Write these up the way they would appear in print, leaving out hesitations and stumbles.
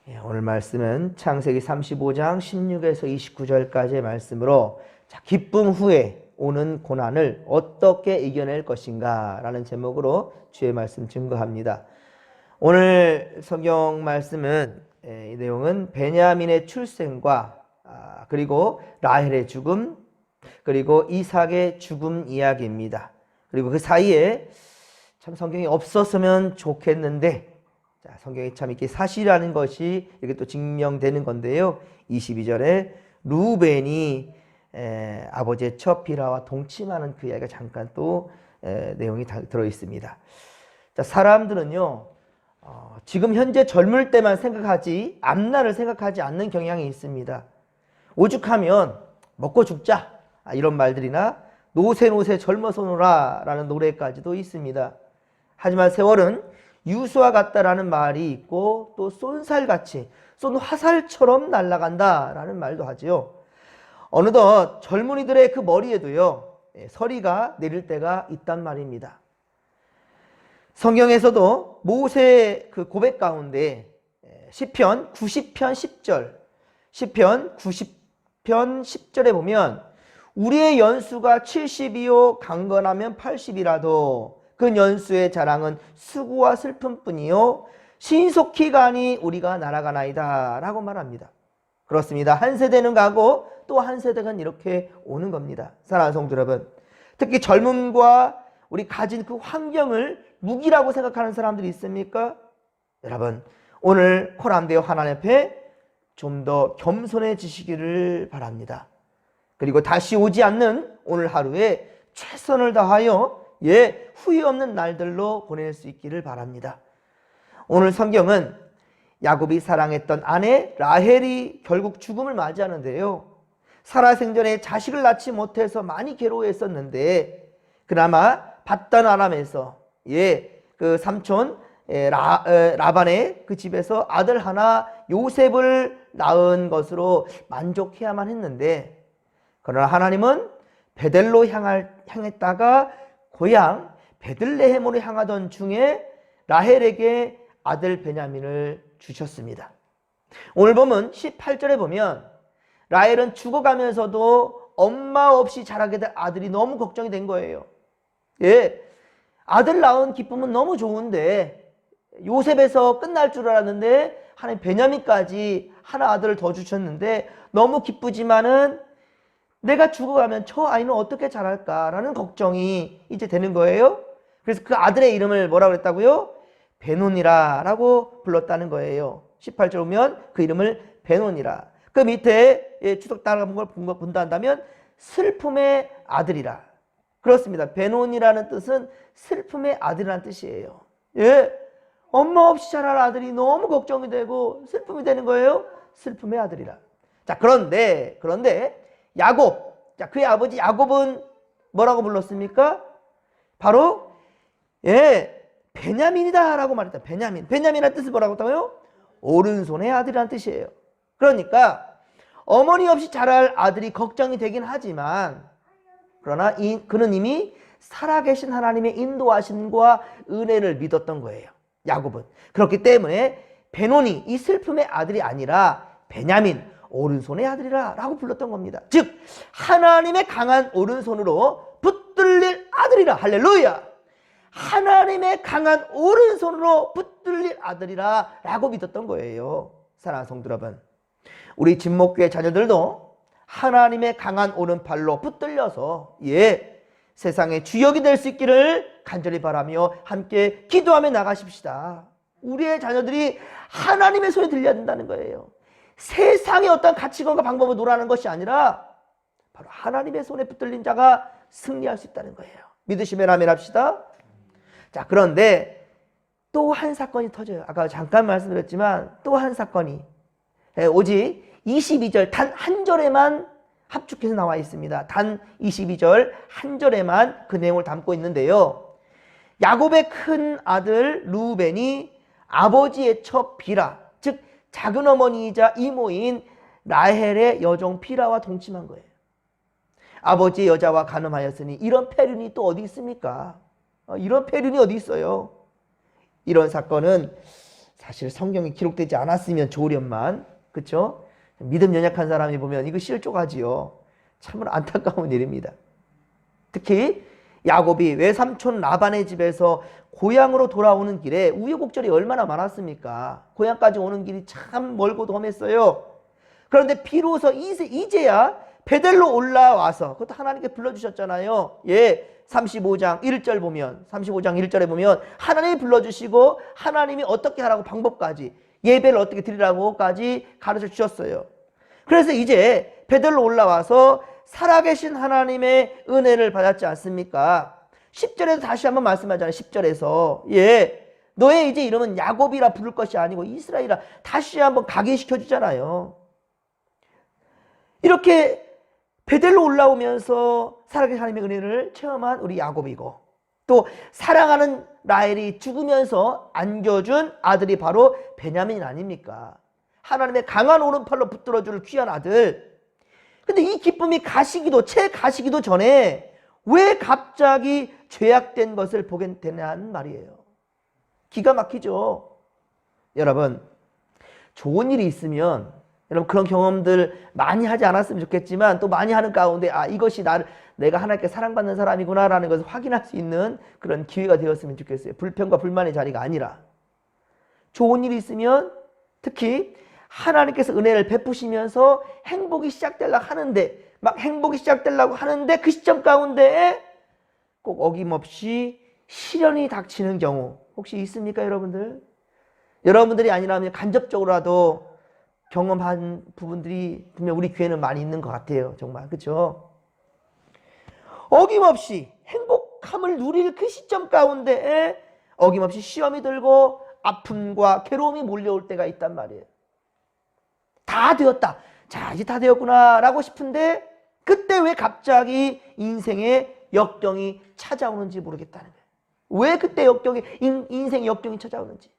오늘 말씀은 창세기 35장 16에서 29절까지의 말씀으로 기쁨 후에 오는 고난을 어떻게 이겨낼 것인가 라는 제목으로 주의 말씀 증거합니다. 오늘 성경 말씀은 이 내용은 베냐민의 출생과 그리고 라헬의 죽음, 그리고 이삭의 죽음 이야기입니다. 그리고 그 사이에 참 성경이 없었으면 좋겠는데 성경이 참 이렇게 사실이라는 것이 이렇게 또 증명되는 건데요. 22절에 루벤이 아버지의 첫 비라와 동침하는 그 이야기가 잠깐 또 내용이 들어 있습니다. 자, 사람들은요 지금 현재 젊을 때만 생각하지 앞날을 생각하지 않는 경향이 있습니다. 오죽하면 먹고 죽자 이런 말들이나 노새 젊어서 놀아 라는 노래까지도 있습니다. 하지만 세월은 유수와 같다라는 말이 있고 또 쏜살같이 쏜 화살처럼 날아간다라는 말도 하지요. 어느덧 젊은이들의 그 머리에도요 서리가 내릴 때가 있단 말입니다. 성경에서도 모세의 그 고백 가운데 시편 90편 10절 시편 90편 10절에 보면 우리의 연수가 70이요 강건하면 80이라도 그 연수의 자랑은 수고와 슬픔뿐이요 신속히 가니 우리가 날아가나이다 라고 말합니다. 그렇습니다. 한 세대는 가고 또 한 세대가 이렇게 오는 겁니다. 사랑하는 성도 여러분, 특히 젊음과 우리 가진 그 환경을 무기라고 생각하는 사람들이 있습니까? 여러분, 오늘 코람데오 하나님 앞에 좀 더 겸손해지시기를 바랍니다. 그리고 다시 오지 않는 오늘 하루에 최선을 다하여 후회 없는 날들로 보낼 수 있기를 바랍니다. 오늘 성경은 야곱이 사랑했던 아내 라헬이 결국 죽음을 맞이하는데요. 살아생전에 자식을 낳지 못해서 많이 괴로워했었는데 그나마 밧단 아람에서 그 삼촌 라반의 그 집에서 아들 하나 요셉을 낳은 것으로 만족해야만 했는데 그러나 하나님은 베델로 향했다가 고향 베들레헴으로 향하던 중에 라헬에게 아들 베냐민을 주셨습니다. 오늘 보면 18절에 보면 라헬은 죽어가면서도 엄마 없이 자라게 될 아들이 너무 걱정이 된 거예요. 아들 낳은 기쁨은 너무 좋은데 요셉에서 끝날 줄 알았는데 하나님 베냐민까지 하나 아들을 더 주셨는데 너무 기쁘지만은 내가 죽어가면 저 아이는 어떻게 자랄까라는 걱정이 이제 되는 거예요. 그래서 그 아들의 이름을 뭐라고 그랬다고요? 베논이라고 불렀다는 거예요. 18절 보면 그 이름을 베논이라. 그 밑에 추석 따라간 걸 본다 한다면 슬픔의 아들이라. 그렇습니다. 베논이라는 뜻은 슬픔의 아들이라는 뜻이에요. 엄마 없이 자랄 아들이 너무 걱정이 되고 슬픔이 되는 거예요. 슬픔의 아들이라. 자, 그런데 야곱, 자, 그의 아버지 야곱은 뭐라고 불렀습니까? 바로 베냐민이다 라고 말했다. 베냐민이라는 뜻은 뭐라고 했다고요? 오른손의 아들이라는 뜻이에요. 그러니까 어머니 없이 자랄 아들이 걱정이 되긴 하지만 그러나 그는 이미 살아계신 하나님의 인도하심과 은혜를 믿었던 거예요. 야곱은. 그렇기 때문에 베논이 이 슬픔의 아들이 아니라 베냐민, 오른손의 아들이라 라고 불렀던 겁니다. 즉 하나님의 강한 오른손으로 붙들릴 아들이라. 할렐루야. 하나님의 강한 오른손으로 붙들릴 아들이라 라고 믿었던 거예요. 사랑하는 성도 여러분, 우리 진목교회 자녀들도 하나님의 강한 오른팔로 붙들려서 세상의 주역이 될 수 있기를 간절히 바라며 함께 기도하며 나가십시다. 우리의 자녀들이 하나님의 손에 들려야 된다는 거예요. 세상의 어떤 가치관과 방법을 노라는 것이 아니라 바로 하나님의 손에 붙들린 자가 승리할 수 있다는 거예요. 믿으시면 아멘 합시다. 자, 그런데 또 한 사건이 터져요. 아까 잠깐 말씀드렸지만 또 한 사건이 오직 22절 단 한 절에만 합축해서 나와 있습니다. 단 22절 한 절에만 그 내용을 담고 있는데요. 야곱의 큰 아들 루벤이 아버지의 첫 비라, 즉 작은 어머니이자 이모인 라헬의 여종 비라와 동침한 거예요. 아버지의 여자와 간음하였으니 이런 폐륜이 또 어디 있습니까? 이런 폐륜이 어디 있어요? 이런 사건은 사실 성경에 기록되지 않았으면 좋으련만, 그쵸? 믿음 연약한 사람이 보면 이거 실족하지요. 참으로 안타까운 일입니다. 특히 야곱이 외삼촌 라반의 집에서 고향으로 돌아오는 길에 우여곡절이 얼마나 많았습니까? 고향까지 오는 길이 참 멀고도 험했어요. 그런데 비로소 이제야 베델로 올라와서, 그것도 하나님께 불러주셨잖아요. 예, 35장 1절 보면, 35장 1절에 보면 하나님이 불러주시고 하나님이 어떻게 하라고 방법까지, 예배를 어떻게 드리라고까지 가르쳐 주셨어요. 그래서 이제 베델로 올라와서 살아계신 하나님의 은혜를 받았지 않습니까? 10절에서 다시 한번 말씀하잖아요. 10절에서 예, 너의 이제 이름은 야곱이라 부를 것이 아니고 이스라엘이라 다시 한번 각인시켜 주잖아요. 이렇게 베델로 올라오면서 살아계신 하나님의 은혜를 체험한 우리 야곱이고, 또 사랑하는 라헬이 죽으면서 안겨준 아들이 바로 베냐민 아닙니까? 하나님의 강한 오른팔로 붙들어줄 귀한 아들. 근데 이 기쁨이 채 가시기도 전에 왜 갑자기 죄악된 것을 보게 되냐는 말이에요. 기가 막히죠. 여러분, 좋은 일이 있으면 여러분 그런 경험들 많이 하지 않았으면 좋겠지만, 또 많이 하는 가운데 이것이 내가 하나님께 사랑받는 사람이구나 라는 것을 확인할 수 있는 그런 기회가 되었으면 좋겠어요. 불평과 불만의 자리가 아니라. 좋은 일이 있으면 특히 하나님께서 은혜를 베푸시면서 행복이 시작되려고 하는데 그 시점 가운데에 꼭 어김없이 시련이 닥치는 경우 혹시 있습니까, 여러분들? 여러분들이 아니라면 간접적으로라도 경험한 부분들이 분명 우리 교회는 많이 있는 것 같아요. 정말, 그렇죠? 어김없이 행복함을 누릴 그 시점 가운데에 어김없이 시험이 들고 아픔과 괴로움이 몰려올 때가 있단 말이에요. 다 되었다. 자, 이제 다 되었구나 라고 싶은데 그때 왜 갑자기 인생의 역경이 찾아오는지 모르겠다는 거예요. 왜 그때 인생의 역경이 찾아오는지.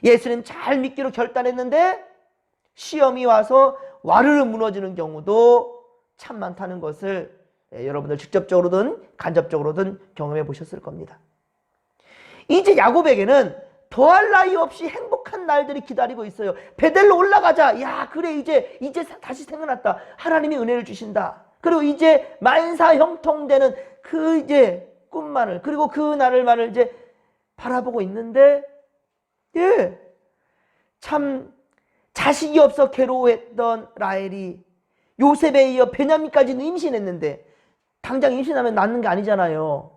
예수님 잘 믿기로 결단했는데 시험이 와서 와르르 무너지는 경우도 참 많다는 것을 여러분들 직접적으로든 간접적으로든 경험해 보셨을 겁니다. 이제 야곱에게는 더할 나위 없이 행복한 날들이 기다리고 있어요. 베델로 올라가자. 야, 그래, 이제 다시 생각났다. 하나님이 은혜를 주신다. 그리고 이제 만사 형통되는 그 이제 꿈만을, 그리고 그 날을만을 이제 바라보고 있는데, 예, 참 자식이 없어 괴로워했던 라헬이 요셉에 이어 베냐민까지는 임신했는데, 당장 임신하면 낳는 게 아니잖아요.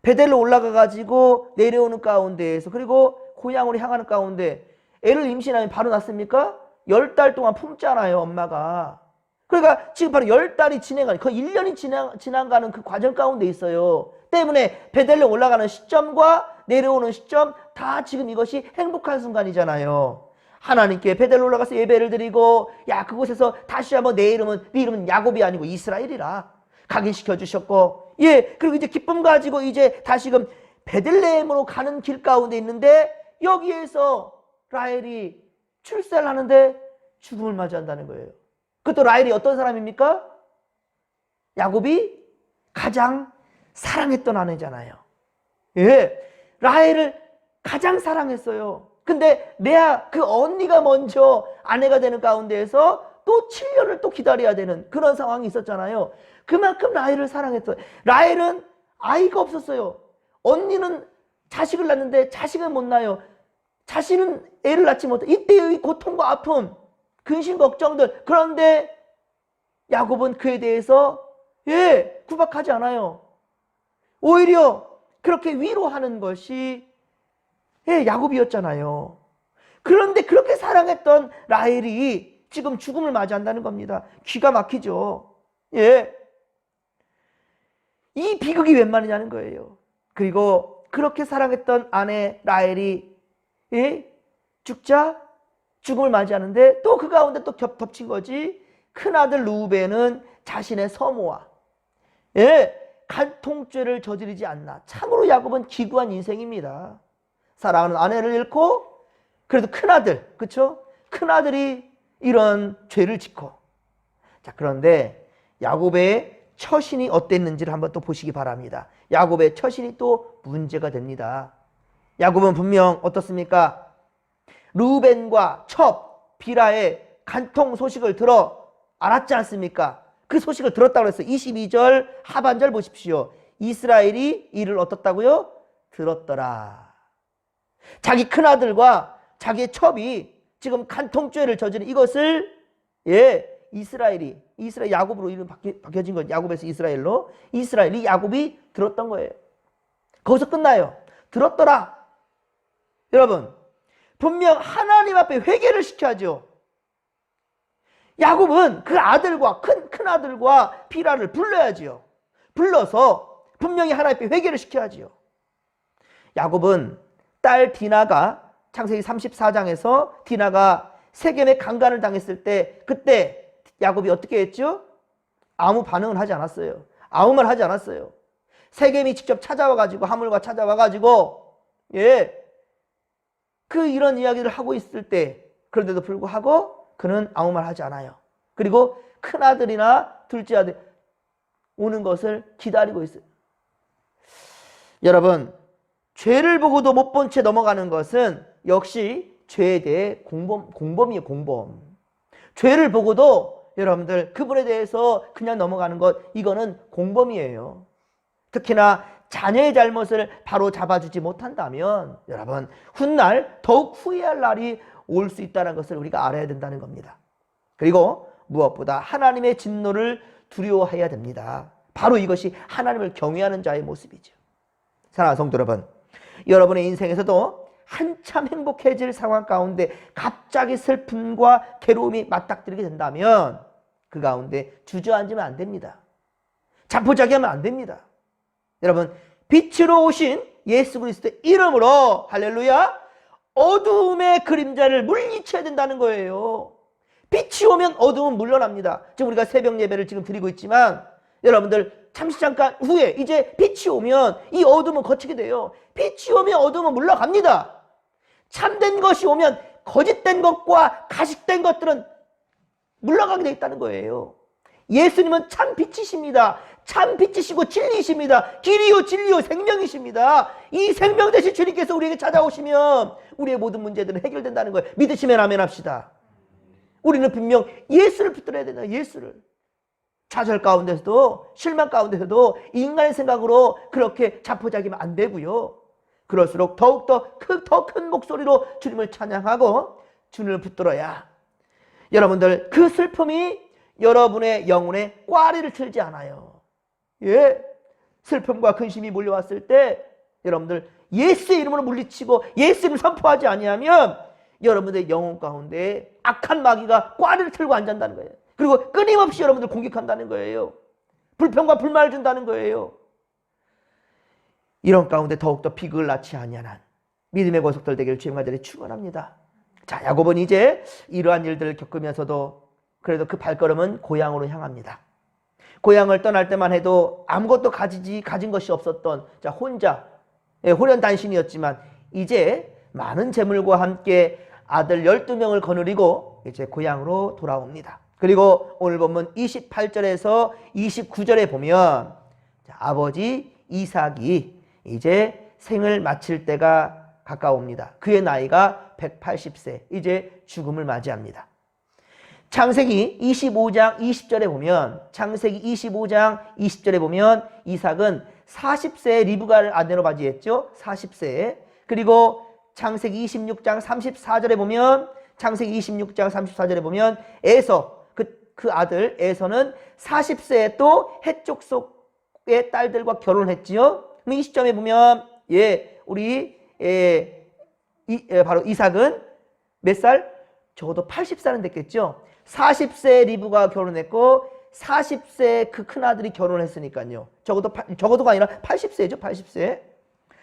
베델로 올라가가지고 내려오는 가운데에서, 그리고 고향으로 향하는 가운데 애를 임신하면 바로 낳습니까? 10달 동안 품잖아요, 엄마가. 그러니까 지금 바로 10달이 지나가는, 거의 1년이 지나가는 그 과정 가운데 있어요. 때문에 베델로 올라가는 시점과 내려오는 시점 다 지금 이것이 행복한 순간이잖아요. 하나님께 베델로 올라가서 예배를 드리고, 야, 그곳에서 다시 한번 네 이름은 야곱이 아니고 이스라엘이라 각인시켜 주셨고, 예, 그리고 이제 기쁨 가지고 이제 다시금 베들레헴으로 가는 길 가운데 있는데, 여기에서 라헬이 출산을 하는데 죽음을 맞이한다는 거예요. 그것도 라헬이 어떤 사람입니까? 야곱이 가장 사랑했던 아내잖아요. 예, 라헬을 가장 사랑했어요. 근데 레아, 그 언니가 먼저 아내가 되는 가운데에서 또 7년을 또 기다려야 되는 그런 상황이 있었잖아요. 그만큼 라헬을 사랑했어요. 라헬은 아이가 없었어요. 언니는 자식을 낳는데 자식은 못 낳아요. 자신은 애를 낳지 못해. 이때의 고통과 아픔, 근심 걱정들. 그런데 야곱은 그에 대해서 구박하지 않아요. 오히려 그렇게 위로하는 것이 야곱이었잖아요. 그런데 그렇게 사랑했던 라헬이 지금 죽음을 맞이한다는 겁니다. 기가 막히죠. 예, 이 비극이 웬 말이냐는 거예요. 그리고 그렇게 사랑했던 아내 라헬이 죽자 죽음을 맞이하는데 또 그 가운데 또 겹친 거지. 큰아들 루벤은 자신의 서모와 간통죄를 저지르지 않나. 참으로 야곱은 기구한 인생입니다. 사랑하는 아내를 잃고 그래도 큰아들, 그렇죠? 큰아들이 이런 죄를 짓고. 자, 그런데 야곱의 처신이 어땠는지를 한번 또 보시기 바랍니다. 야곱의 처신이 또 문제가 됩니다. 야곱은 분명 어떻습니까? 루벤과 첩, 비라의 간통 소식을 들어 알았지 않습니까? 그 소식을 들었다고 그랬어요. 22절 하반절 보십시오. 이스라엘이 이를 어떻다고요? 들었더라. 자기 큰아들과 자기의 첩이 지금 간통죄를 저지른 이것을 이스라엘 야곱으로 이름 바뀌어진 거예요. 야곱에서 이스라엘로. 이스라엘이 야곱이 들었던 거예요. 거기서 끝나요. 들었더라. 여러분, 분명 하나님 앞에 회개를 시켜야죠. 야곱은 그 아들과 큰아들과 비라를 불러야지요. 불러서 분명히 하나님 앞에 회개를 시켜야지요. 야곱은 딸 디나가 창세기 34장에서 디나가 세겜의 강간을 당했을 때 그때 야곱이 어떻게 했죠? 아무 반응을 하지 않았어요. 아무 말 하지 않았어요. 세겜이 직접 찾아와가지고 하물과 찾아와가지고 그 이런 이야기를 하고 있을 때 그런데도 불구하고 그는 아무 말 하지 않아요. 그리고 큰아들이나 둘째 아들 오는 것을 기다리고 있어요. 여러분, 죄를 보고도 못 본 채 넘어가는 것은 역시 죄에 대해 공범이에요. 공범. 죄를 보고도 여러분들 그분에 대해서 그냥 넘어가는 것, 이거는 공범이에요. 특히나 자녀의 잘못을 바로 잡아주지 못한다면 여러분 훗날 더욱 후회할 날이 올 수 있다는 것을 우리가 알아야 된다는 겁니다. 그리고 무엇보다 하나님의 진노를 두려워해야 됩니다. 바로 이것이 하나님을 경외하는 자의 모습이죠. 사랑하는 성도 여러분, 여러분의 인생에서도 한참 행복해질 상황 가운데 갑자기 슬픔과 괴로움이 맞닥뜨리게 된다면 그 가운데 주저앉으면 안 됩니다. 자포자기하면 안 됩니다. 여러분, 빛으로 오신 예수 그리스도의 이름으로 할렐루야, 어두움의 그림자를 물리쳐야 된다는 거예요. 빛이 오면 어두움은 물러납니다. 지금 우리가 새벽 예배를 지금 드리고 있지만 여러분들 잠시 잠깐 후에 이제 빛이 오면 이 어둠은 거치게 돼요. 빛이 오면 어둠은 물러갑니다. 참된 것이 오면 거짓된 것과 가식된 것들은 물러가게 돼 있다는 거예요. 예수님은 참 빛이십니다. 참 빛이시고 진리이십니다. 길이요 진리요 생명이십니다. 이 생명 되신 주님께서 우리에게 찾아오시면 우리의 모든 문제들은 해결된다는 거예요. 믿으시면 아멘 합시다. 우리는 분명 예수를 붙들어야 된다. 예수를. 좌절 가운데서도 실망 가운데서도 인간의 생각으로 그렇게 자포자기면 안 되고요. 그럴수록 더욱더 더 큰 목소리로 주님을 찬양하고 주님을 붙들어야 여러분들 그 슬픔이 여러분의 영혼에 꽈리를 틀지 않아요. 슬픔과 근심이 몰려왔을 때 여러분들 예수의 이름으로 물리치고 예수 이름을 선포하지 아니하면 여러분들의 영혼 가운데 악한 마귀가 꽈리를 틀고 앉는다는 거예요. 그리고 끊임없이 여러분들 공격한다는 거예요. 불평과 불만을 준다는 거예요. 이런 가운데 더욱더 비극을 낳지 아니하는 믿음의 고속들 되기를 주의 말들이 축원합니다. 자, 야곱은 이제 이러한 일들을 겪으면서도 그래도 그 발걸음은 고향으로 향합니다. 고향을 떠날 때만 해도 아무것도 가진 것이 없었던 혼자 호련단신이었지만 이제 많은 재물과 함께 아들 12명을 거느리고 이제 고향으로 돌아옵니다. 그리고 오늘 본문 28절에서 29절에 보면 아버지 이삭이 이제 생을 마칠 때가 가까웁니다. 그의 나이가 180세, 이제 죽음을 맞이합니다. 창세기 25장 20절에 보면 이삭은 40세에 리브가를 아내로 맞이했죠. 40세에. 그리고 창세기 26장 34절에 보면 에서 그 아들 에서는 40세에 또 해쪽 속의 딸들과 결혼했지요. 이 시점에 보면 바로 이삭은 몇 살? 적어도 80살은 됐겠죠. 40세 리브가 결혼했고 40세 그 큰아들이 결혼했으니까요. 적어도가 아니라 80세죠. 80세.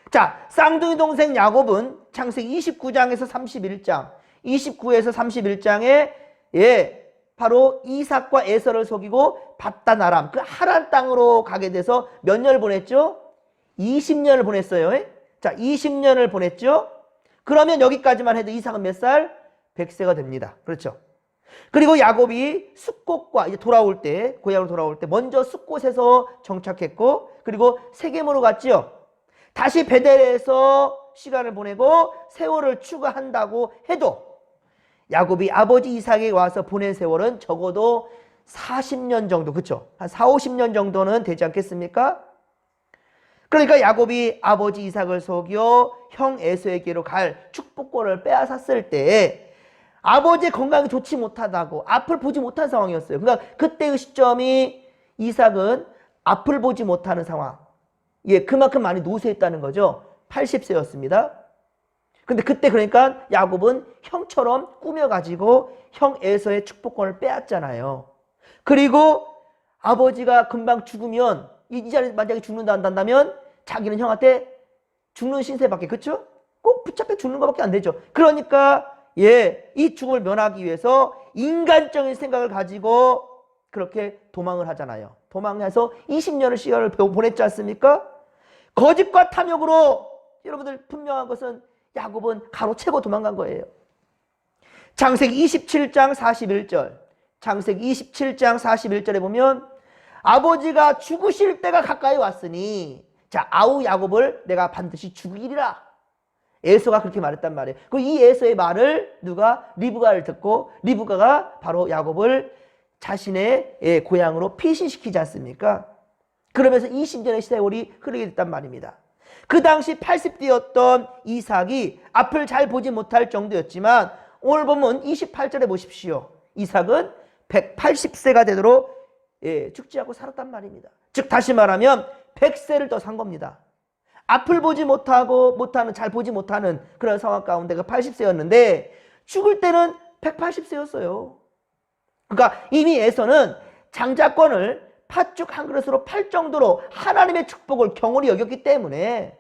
자, 쌍둥이 동생 야곱은 창세기 29장에서 31장, 29에서 31장에 바로 이삭과 에서를 속이고 밧단 아람, 그 하란 땅으로 가게 돼서 몇 년을 보냈죠? 20년을 보냈어요. 자, 20년을 보냈죠? 그러면 여기까지만 해도 이삭은 몇 살? 100세가 됩니다. 그렇죠? 그리고 야곱이 숫곳과 이제 고향으로 돌아올 때 먼저 숫곳에서 정착했고, 그리고 세겜으로 갔지요. 다시 베델에서 시간을 보내고 세월을 추가한다고 해도 야곱이 아버지 이삭에게 와서 보낸 세월은 적어도 40년 정도, 그쵸? 한 4, 50년 정도는 되지 않겠습니까? 그러니까 야곱이 아버지 이삭을 속여 형 에서에게로 갈 축복권을 빼앗았을 때 아버지의 건강이 좋지 못하다고 앞을 보지 못한 상황이었어요. 그러니까 그때의 시점이 이삭은 앞을 보지 못하는 상황. 예, 그만큼 많이 노쇠했다는 거죠. 80세였습니다. 근데 그때 그러니까 야곱은 형처럼 꾸며가지고 형 에서의 축복권을 빼앗잖아요. 그리고 아버지가 금방 죽으면 이 자리에 만약에 죽는다 한다면 자기는 형한테 죽는 신세밖에, 그쵸? 꼭 붙잡혀 죽는 것밖에 안 되죠. 그러니까 예, 이 죽음을 면하기 위해서 인간적인 생각을 가지고 그렇게 도망을 하잖아요. 도망해서 20년의 시간을 보냈지 않습니까? 거짓과 탐욕으로 여러분들 분명한 것은 야곱은 가로채고 도망간 거예요. 창세기 27장 41절, 창세기 27장 41절에 보면 아버지가 죽으실 때가 가까이 왔으니 자, 아우 야곱을 내가 반드시 죽이리라. 에서가 그렇게 말했단 말이에요. 그 이 에서의 말을 누가? 리브가를 듣고 리브가가 바로 야곱을 자신의 고향으로 피신시키지 않습니까? 그러면서 20년의 세월이 흐르게 됐단 말입니다. 그 당시 80대였던 이삭이 앞을 잘 보지 못할 정도였지만 오늘 보면 28절에 보십시오. 이삭은 180세가 되도록 죽지 않고 살았단 말입니다. 즉 다시 말하면 100세를 더 산 겁니다. 앞을 보지 못하는, 잘 보지 못하는 그런 상황 가운데가 80세였는데 죽을 때는 180세였어요. 그러니까 이미 에서는 장자권을 팥죽 한 그릇으로 팔 정도로 하나님의 축복을 경홀히 여겼기 때문에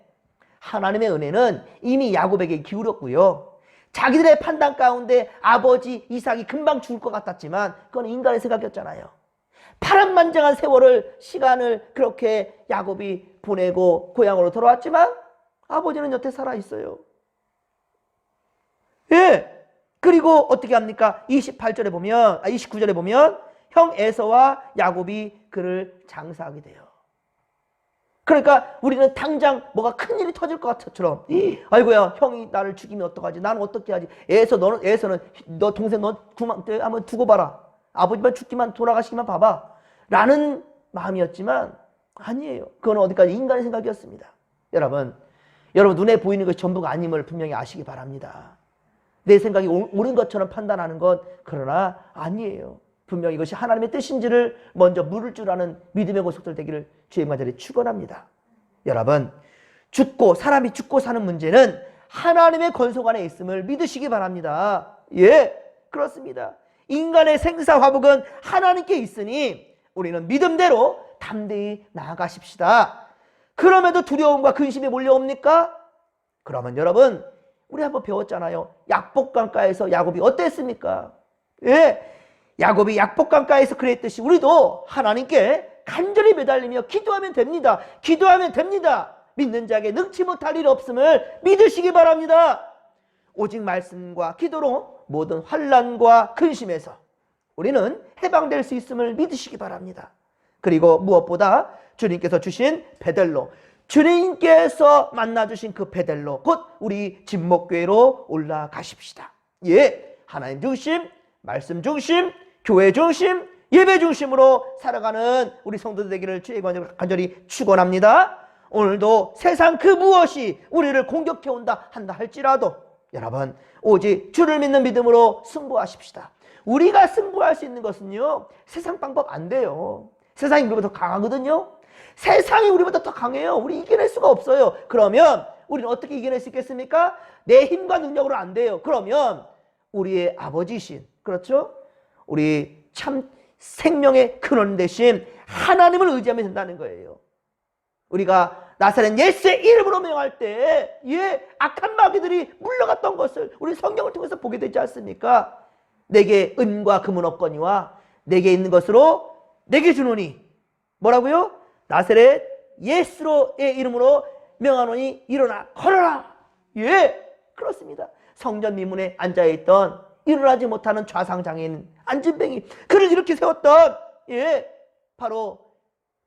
하나님의 은혜는 이미 야곱에게 기울었고요. 자기들의 판단 가운데 아버지 이삭이 금방 죽을 것 같았지만 그건 인간의 생각이었잖아요. 파란만장한 시간을 그렇게 야곱이 보내고 고향으로 돌아왔지만 아버지는 여태 살아있어요. 예. 그리고 어떻게 합니까? 29절에 보면 형 에서와 야곱이 그를 장사하게 돼요. 그러니까 우리는 당장 뭐가 큰일이 터질 것 같처럼 아이고야 형이 나를 죽이면 어떡하지? 나는 어떻게 하지? 에서는 너 동생 너 한번 두고 봐라. 아버지만 죽기만 돌아가시기만 봐봐 라는 마음이었지만 아니에요. 그건 어디까지 인간의 생각이었습니다. 여러분 눈에 보이는 것이 전부가 아님을 분명히 아시기 바랍니다. 내 생각이 옳은 것처럼 판단하는 것 그러나 아니에요. 분명히 이것이 하나님의 뜻인지를 먼저 물을 줄 아는 믿음의 고속들 되기를 주의 간절히 축원합니다. 여러분 사람이 죽고 사는 문제는 하나님의 권속 안에 있음을 믿으시기 바랍니다. 예, 그렇습니다. 인간의 생사화복은 하나님께 있으니 우리는 믿음대로 담대히 나아가십시다. 그럼에도 두려움과 근심이 몰려옵니까? 그러면 여러분 우리 한번 배웠잖아요. 약복강가에서 야곱이 어땠습니까? 예, 야곱이 약복강가에서 그랬듯이 우리도 하나님께 간절히 매달리며 기도하면 됩니다. 기도하면 됩니다. 믿는 자에게 능치 못할 일 없음을 믿으시기 바랍니다. 오직 말씀과 기도로 모든 환난과 근심에서 우리는 해방될 수 있음을 믿으시기 바랍니다. 그리고 무엇보다 주님께서 주신 베델로, 주님께서 만나주신 그 베델로 곧 우리 진목교회로 올라가십시다. 예, 하나님 중심, 말씀 중심, 교회 중심, 예배 중심으로 살아가는 우리 성도들 되기를 주의 간절히 축원합니다. 오늘도 세상 그 무엇이 우리를 공격해 온다 한다 할지라도 여러분 오직 주를 믿는 믿음으로 승부하십시다. 우리가 승부할 수 있는 것은요 세상 방법 안 돼요. 세상이 우리보다 더 강하거든요. 세상이 우리보다 더 강해요. 우리 이겨낼 수가 없어요. 그러면 우리는 어떻게 이겨낼 수 있겠습니까? 내 힘과 능력으로 안 돼요. 그러면 우리의 아버지신, 그렇죠? 우리 참 생명의 근원 되신 하나님을 의지하면 된다는 거예요. 우리가 나사렛 예수의 이름으로 명할 때 악한 마귀들이 물러갔던 것을 우리 성경을 통해서 보게 되지 않습니까? 내게 은과 금은 없거니와 내게 있는 것으로 내게 주노니 뭐라고요? 나사렛 예수의 이름으로 명하노니 일어나 걸어라. 예, 그렇습니다. 성전 미문에 앉아있던 일어나지 못하는 좌상장애인 안진뱅이 그를 이렇게 세웠던 바로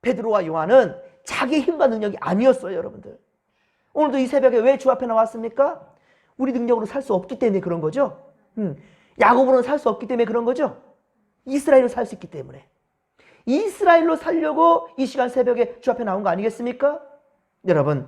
베드로와 요한은 자기 힘과 능력이 아니었어요. 여러분들 오늘도 이 새벽에 왜 주 앞에 나왔습니까? 우리 능력으로 살 수 없기 때문에 그런 거죠. 야곱으로는 살 수 없기 때문에 그런 거죠. 이스라엘로 살 수 있기 때문에. 이스라엘로 살려고 이 시간 새벽에 주 앞에 나온 거 아니겠습니까? 여러분,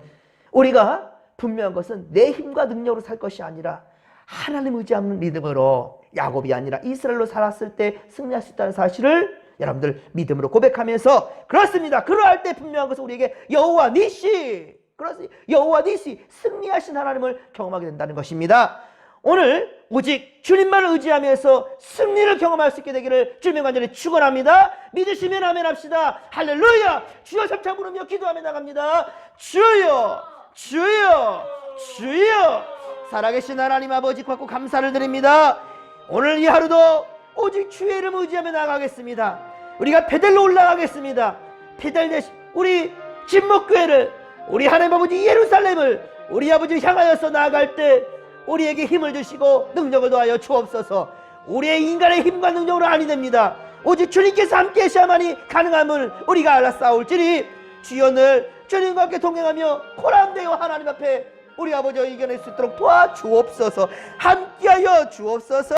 우리가 분명한 것은 내 힘과 능력으로 살 것이 아니라 하나님 의지하는 믿음으로 야곱이 아니라 이스라엘로 살았을 때 승리할 수 있다는 사실을 여러분들 믿음으로 고백하면서, 그렇습니다, 그러할 때 분명한 것은 우리에게 여호와 니시, 그렇습니다, 여호와 니시, 승리하신 하나님을 경험하게 된다는 것입니다. 오늘 오직 주님만을 의지하면서 승리를 경험할 수 있게 되기를 주님의 간절히 축원합니다. 믿으시면 아멘 합시다. 할렐루야. 주여 삼창 부르며 기도하며 나갑니다. 주여, 주여, 주여. 살아계신 하나님 아버지 받고 감사를 드립니다. 오늘 이 하루도 오직 주의 이름 의지하며 나가겠습니다. 우리가 베델로 올라가겠습니다. 베델 대신 우리 진목교회를, 우리 하나님 아버지 예루살렘을 우리 아버지를 향하여서 나아갈 때 우리에게 힘을 주시고 능력을 더하여 주옵소서. 우리의 인간의 힘과 능력으로 아니 됩니다. 오직 주님께서 함께 하셔야만이 가능함을 우리가 알아 싸울지니 주여 늘 주님과 함께 동행하며 코람되어 하나님 앞에 우리 아버지와 이겨낼 수 있도록 도와주옵소서. 함께하여 주옵소서.